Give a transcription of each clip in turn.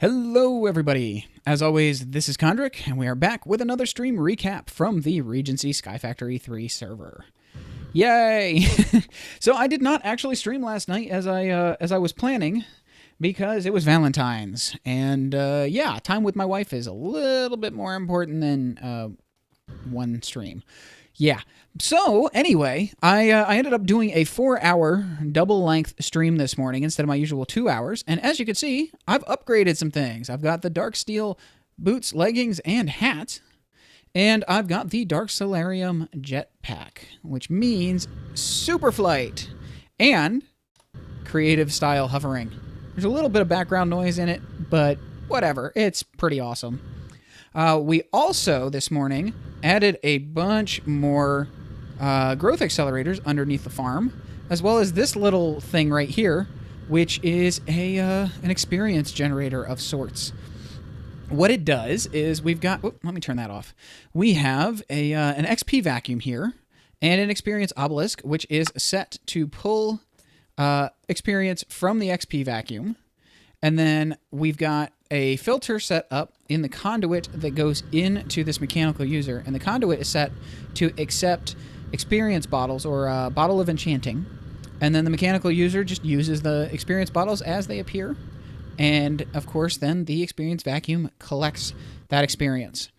Hello, everybody. As always, this is Kondrik, and we are back with another stream recap from the Regency Sky Factory 3 server. Yay! So I did not actually stream last night as I was planning, because it was Valentine's, and yeah, time with my wife is a little bit more important than one stream. Yeah. So anyway, I ended up doing a 4-hour double-length stream this morning instead of my usual 2 hours. And as you can see, I've upgraded some things. I've got the dark steel boots, leggings, and hat. And I've got the dark solarium jetpack, which means super flight and creative style hovering. There's a little bit of background noise in it, but whatever. It's pretty awesome. We also, this morning, added a bunch more growth accelerators underneath the farm, as well as this little thing right here, which is an experience generator of sorts. What it does is we've got... Oh, let me turn that off. We have an XP vacuum here and an experience obelisk, which is set to pull experience from the XP vacuum. And then we've got a filter set up in the conduit that goes into this mechanical user. And the conduit is set to accept experience bottles or bottle of enchanting. And then the mechanical user just uses the experience bottles as they appear. And, of course, then the experience vacuum collects that experience.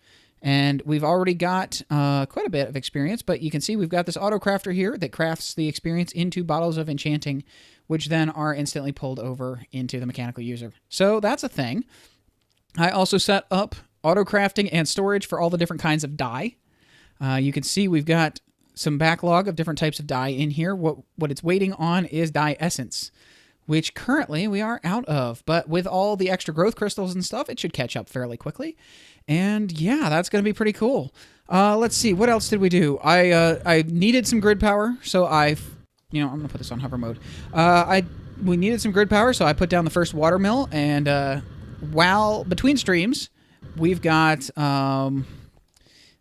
And we've already got quite a bit of experience, but you can see we've got this auto crafter here that crafts the experience into bottles of enchanting, which then are instantly pulled over into the mechanical user. So that's a thing. I also set up auto crafting and storage for all the different kinds of dye. You can see we've got some backlog of different types of dye in here. What it's waiting on is dye essence, which currently we are out of. But with all the extra growth crystals and stuff, it should catch up fairly quickly. And yeah, that's going to be pretty cool. Let's see, what else did we do? I needed some grid power, so I'm going to put this on hover mode. We needed some grid power, so I put down the first water mill, and while between streams, we've got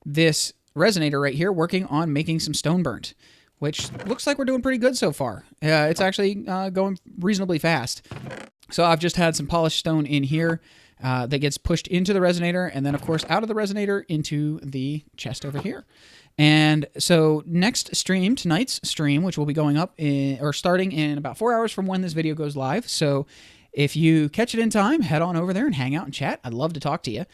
this resonator right here working on making some stone burnt, which looks like we're doing pretty good so far. It's actually going reasonably fast. So I've just had some polished stone in here that gets pushed into the resonator, and then, of course, out of the resonator into the chest over here. And so next stream, tonight's stream, which will be going up starting in about 4 hours from when this video goes live. So if you catch it in time, head on over there and hang out and chat. I'd love to talk to you.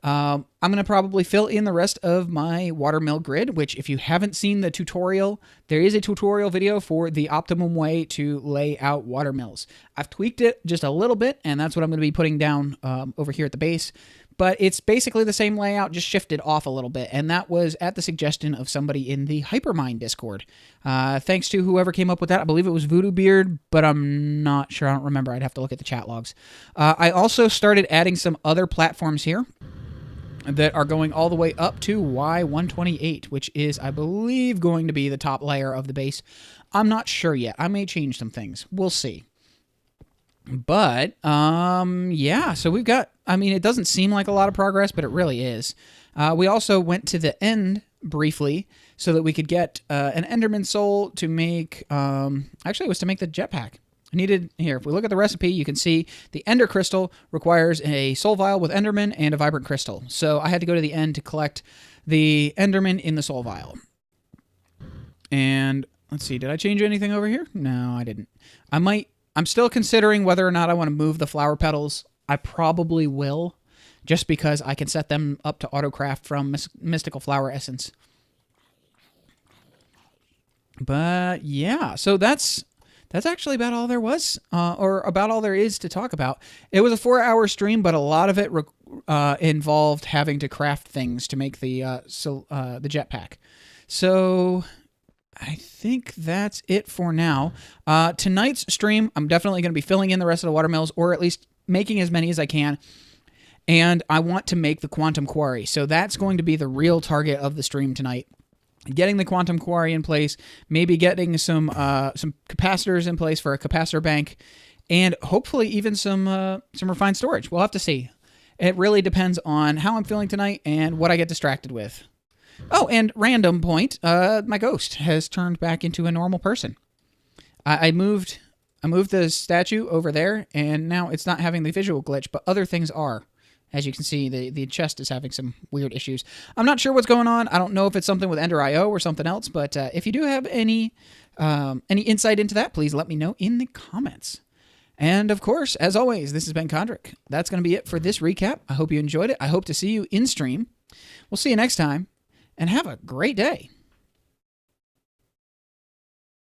I'm going to probably fill in the rest of my watermill grid, which if you haven't seen the tutorial, there is a tutorial video for the optimum way to lay out watermills. I've tweaked it just a little bit, and that's what I'm going to be putting down over here at the base. But it's basically the same layout, just shifted off a little bit, and that was at the suggestion of somebody in the Hypermind Discord. Thanks to whoever came up with that. I believe it was Voodoo Beard, but I'm not sure. I don't remember. I'd have to look at the chat logs. I also started adding some other platforms here that are going all the way up to Y128, which is, I believe, going to be the top layer of the base. I'm not sure yet. I may change some things. We'll see. But, yeah, so we've got, it doesn't seem like a lot of progress, but it really is. We also went to the end briefly so that we could get an Enderman soul to make, actually it was to make the jetpack. I needed, here, if we look at the recipe, you can see the Ender Crystal requires a soul vial with Enderman and a Vibrant Crystal. So I had to go to the end to collect the Enderman in the soul vial. And, let's see, did I change anything over here? No, I didn't. I'm still considering whether or not I want to move the flower petals. I probably will, just because I can set them up to autocraft from Mystical Flower Essence. But yeah, so that's actually about all there was, or about all there is to talk about. It was a 4-hour stream, but a lot of it involved having to craft things to make the jetpack. So I think that's it for now. Tonight's stream, I'm definitely going to be filling in the rest of the watermills, or at least making as many as I can. And I want to make the quantum quarry. So that's going to be the real target of the stream tonight. Getting the quantum quarry in place, maybe getting some capacitors in place for a capacitor bank, and hopefully even some refined storage. We'll have to see. It really depends on how I'm feeling tonight and what I get distracted with. Oh, and random point, my ghost has turned back into a normal person. I moved I moved the statue over there, and now it's not having the visual glitch, but other things are. As you can see, the chest is having some weird issues. I'm not sure what's going on. I don't know if it's something with Ender.io or something else, but if you do have any insight into that, please let me know in the comments. And of course, as always, this has been Kondrik. That's going to be it for this recap. I hope you enjoyed it. I hope to see you in stream. We'll see you next time, and have a great day.